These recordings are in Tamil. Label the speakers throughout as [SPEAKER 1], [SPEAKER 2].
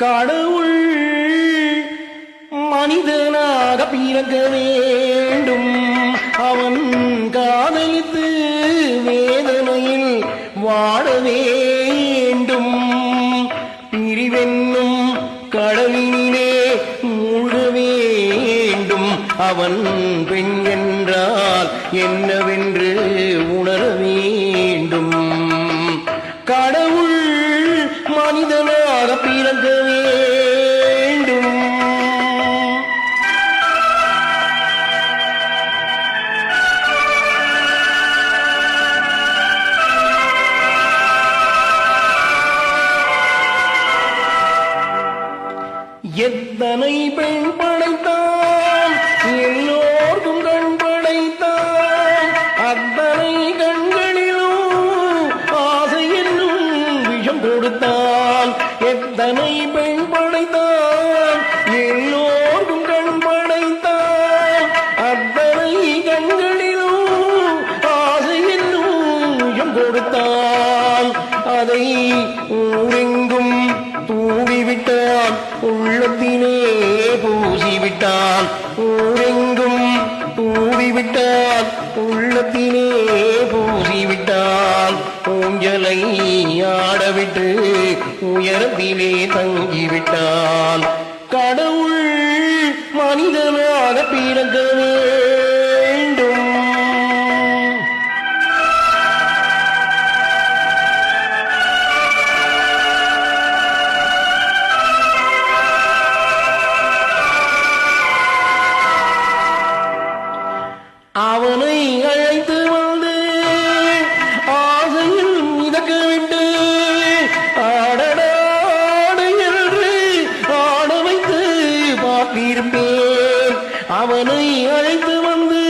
[SPEAKER 1] கடவுள் மனிதனாக பிறக்க வேண்டும். அவன் காதலித்து வேதனையில் வாழ வேண்டும். பிரிவென்னும் கடலினிலே மூழ்க வேண்டும். அவன் பெண் என்றால் என்னவென்று உணர வேண்டும். கடவுள் மனிதனாக பிறக்க வேண்டும். எத்தனை பெண் படைத்தான், எல்லோருக்கும் கண் படைத்தான். அத்தனை கண்களிலும் ஆசை என்னும் விஷம் கொடுத்தான். எத்தனை பெண் படைத்தான், எல்லோருக்கும் கண் படைத்தான். அத்தனை கண்களிலும் ஆசை என்னும் விஷம் கொடுத்தான். அதை ஊரெங்கும் தூவிவிட்டான், உள்ளத்திலே பூசிவிட்டான். ஊரெங்கும் தூவிவிட்டான், உள்ளத்திலே பூசிவிட்டான். ஊஞ்சலை ஆடவிட்டு உயரத்திலே தங்கிவிட்டான். கடவுள் மனிதனாக பிறக்க வேண்டும். அவனை அழைத்து வந்து ஆசையில் மிதக்க விட்டு ஆடடாடு என்று ஆட வைத்து பார்த்திருப்பேன். அவனை அழைத்து வந்து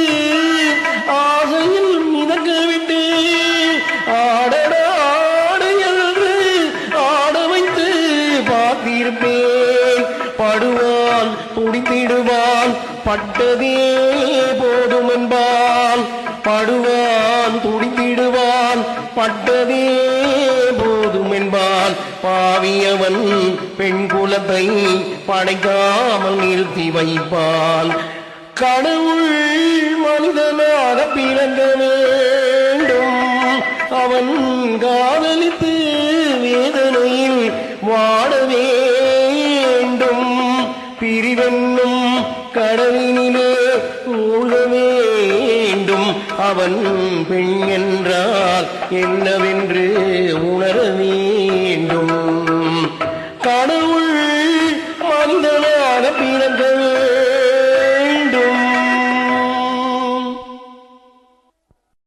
[SPEAKER 1] ஆசையில் மிதக்க விட்டு ஆடடாடு என்று ஆட வைத்து பார்த்திருப்பேன். படுவான் துடித்திடுவான், பட்டதே போதும் என்பான். படுவான் துடித்திடுவான், பட்டதே போதும் என்பான். பாவியவன் பெண் குலத்தை படைக்காமல் நிறுத்தி வைப்பான். கடவுள் மனிதனாக பிறக்க வேண்டும். அவன் காதலித்து வேதனையில் வாழ வேண்டும். பிரிவென்னும் கடலினிலே மூழ்க வேண்டும். அவன் பெண் என்றால் என்னவென்று உணர வேண்டும். கடவுள் மனிதனாக பிறக்க